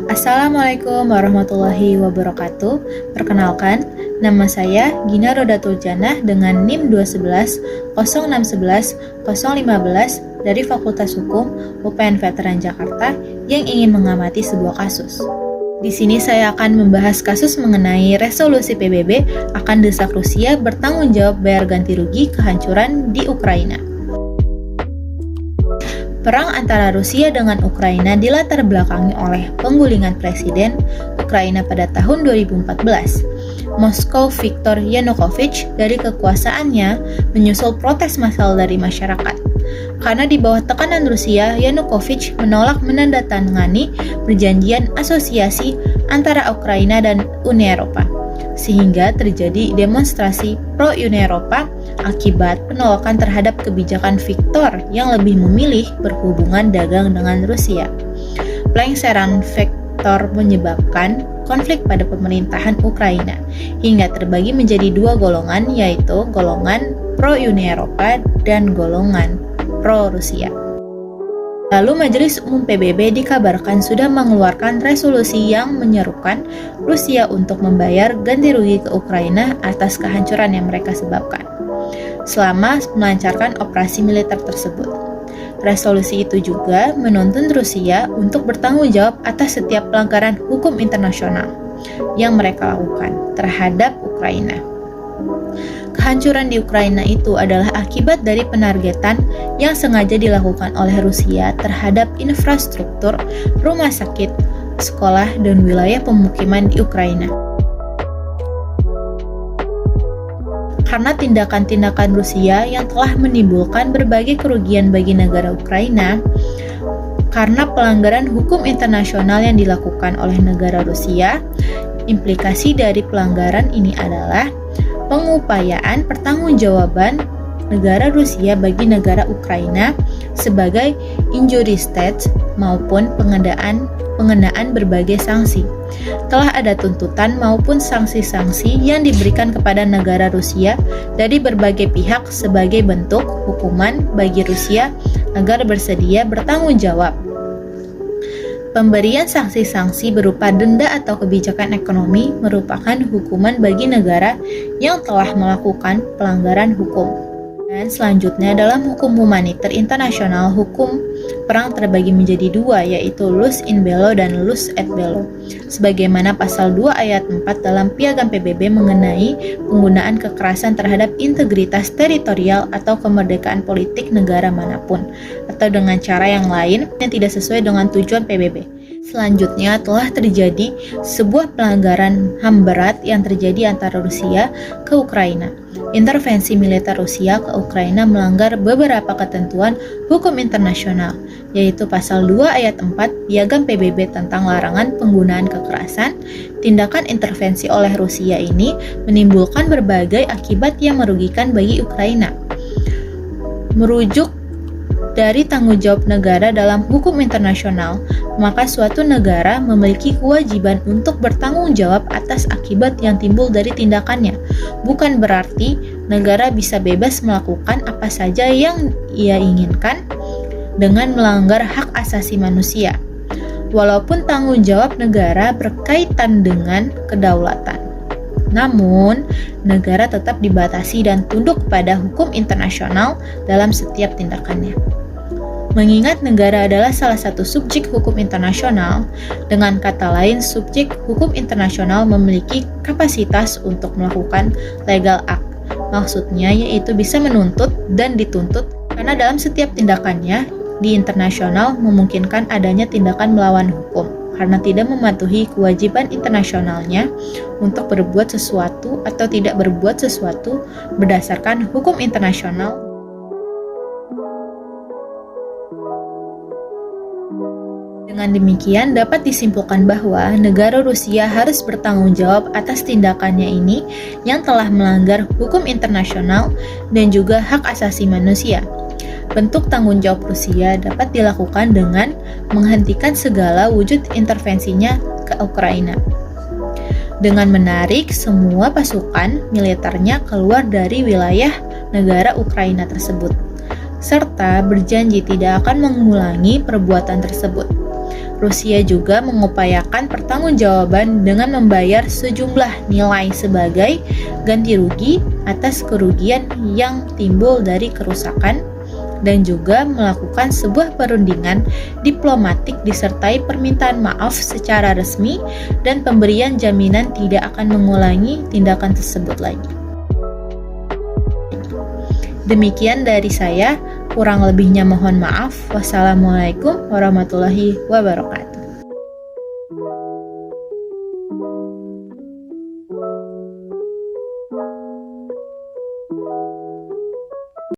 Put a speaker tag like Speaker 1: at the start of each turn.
Speaker 1: Assalamualaikum warahmatullahi wabarakatuh. Perkenalkan, nama saya Gina Rodatul Janah dengan NIM 211 0611 015 dari Fakultas Hukum UPN Veteran Jakarta yang ingin mengamati sebuah kasus. Di sini saya akan membahas kasus mengenai resolusi PBB akan desak Rusia bertanggung jawab bayar ganti rugi kehancuran di Ukraina. Perang antara Rusia dengan Ukraina dilatar belakangi oleh penggulingan Presiden Ukraina pada tahun 2014. Moskow Viktor Yanukovych dari kekuasaannya menyusul protes massal dari masyarakat. Karena di bawah tekanan Rusia, Yanukovych menolak menandatangani perjanjian asosiasi antara Ukraina dan Uni Eropa, sehingga terjadi demonstrasi pro-Uni Eropa akibat penolakan terhadap kebijakan Viktor yang lebih memilih berhubungan dagang dengan Rusia. Pelengseran Viktor menyebabkan konflik pada pemerintahan Ukraina hingga terbagi menjadi dua golongan, yaitu golongan pro-Uni Eropa dan golongan pro-Rusia. Lalu Majelis Umum PBB dikabarkan sudah mengeluarkan resolusi yang menyerukan Rusia untuk membayar ganti rugi ke Ukraina atas kehancuran yang mereka sebabkan selama melancarkan operasi militer tersebut. Resolusi itu juga menuntun Rusia untuk bertanggung jawab atas setiap pelanggaran hukum internasional yang mereka lakukan terhadap Ukraina. Kehancuran di Ukraina itu adalah akibat dari penargetan yang sengaja dilakukan oleh Rusia terhadap infrastruktur, rumah sakit, sekolah, dan wilayah pemukiman di Ukraina. Karena tindakan-tindakan Rusia yang telah menimbulkan berbagai kerugian bagi negara Ukraina, karena pelanggaran hukum internasional yang dilakukan oleh negara Rusia, implikasi dari pelanggaran ini adalah pengupayaan pertanggungjawaban negara Rusia bagi negara Ukraina sebagai injury state maupun pengenaan berbagai sanksi. Telah ada tuntutan maupun sanksi-sanksi yang diberikan kepada negara Rusia dari berbagai pihak sebagai bentuk hukuman bagi Rusia agar bersedia bertanggung jawab. Pemberian sanksi-sanksi berupa denda atau kebijakan ekonomi merupakan hukuman bagi negara yang telah melakukan pelanggaran hukum. Dan selanjutnya dalam hukum humaniter internasional, hukum perang terbagi menjadi dua, yaitu ius in bello dan ius et bello. Sebagaimana pasal 2 ayat 4 dalam Piagam PBB mengenai penggunaan kekerasan terhadap integritas teritorial atau kemerdekaan politik negara manapun, atau dengan cara yang lain yang tidak sesuai dengan tujuan PBB. Selanjutnya telah terjadi sebuah pelanggaran HAM berat yang terjadi antara Rusia ke Ukraina. Intervensi militer Rusia ke Ukraina melanggar beberapa ketentuan hukum internasional, yaitu pasal 2 ayat 4 Piagam PBB tentang larangan penggunaan kekerasan. Tindakan intervensi oleh Rusia ini menimbulkan berbagai akibat yang merugikan bagi Ukraina. Merujuk dari tanggung jawab negara dalam hukum internasional, maka suatu negara memiliki kewajiban untuk bertanggung jawab atas akibat yang timbul dari tindakannya. Bukan berarti negara bisa bebas melakukan apa saja yang ia inginkan dengan melanggar hak asasi manusia, walaupun tanggung jawab negara berkaitan dengan kedaulatan. Namun, negara tetap dibatasi dan tunduk pada hukum internasional dalam setiap tindakannya. Mengingat negara adalah salah satu subjek hukum internasional, dengan kata lain, subjek hukum internasional memiliki kapasitas untuk melakukan legal act. Maksudnya yaitu bisa menuntut dan dituntut, karena dalam setiap tindakannya di internasional memungkinkan adanya tindakan melawan hukum, karena tidak mematuhi kewajiban internasionalnya untuk berbuat sesuatu atau tidak berbuat sesuatu berdasarkan hukum internasional. Dengan demikian, dapat disimpulkan bahwa negara Rusia harus bertanggung jawab atas tindakannya ini yang telah melanggar hukum internasional dan juga hak asasi manusia. Bentuk tanggung jawab Rusia dapat dilakukan dengan menghentikan segala wujud intervensinya ke Ukraina, dengan menarik semua pasukan militernya keluar dari wilayah negara Ukraina tersebut, serta berjanji tidak akan mengulangi perbuatan tersebut. Rusia juga mengupayakan pertanggungjawaban dengan membayar sejumlah nilai sebagai ganti rugi atas kerugian yang timbul dari kerusakan dan juga melakukan sebuah perundingan diplomatik disertai permintaan maaf secara resmi dan pemberian jaminan tidak akan mengulangi tindakan tersebut lagi. Demikian dari saya, kurang lebihnya mohon maaf. Wassalamualaikum warahmatullahi wabarakatuh.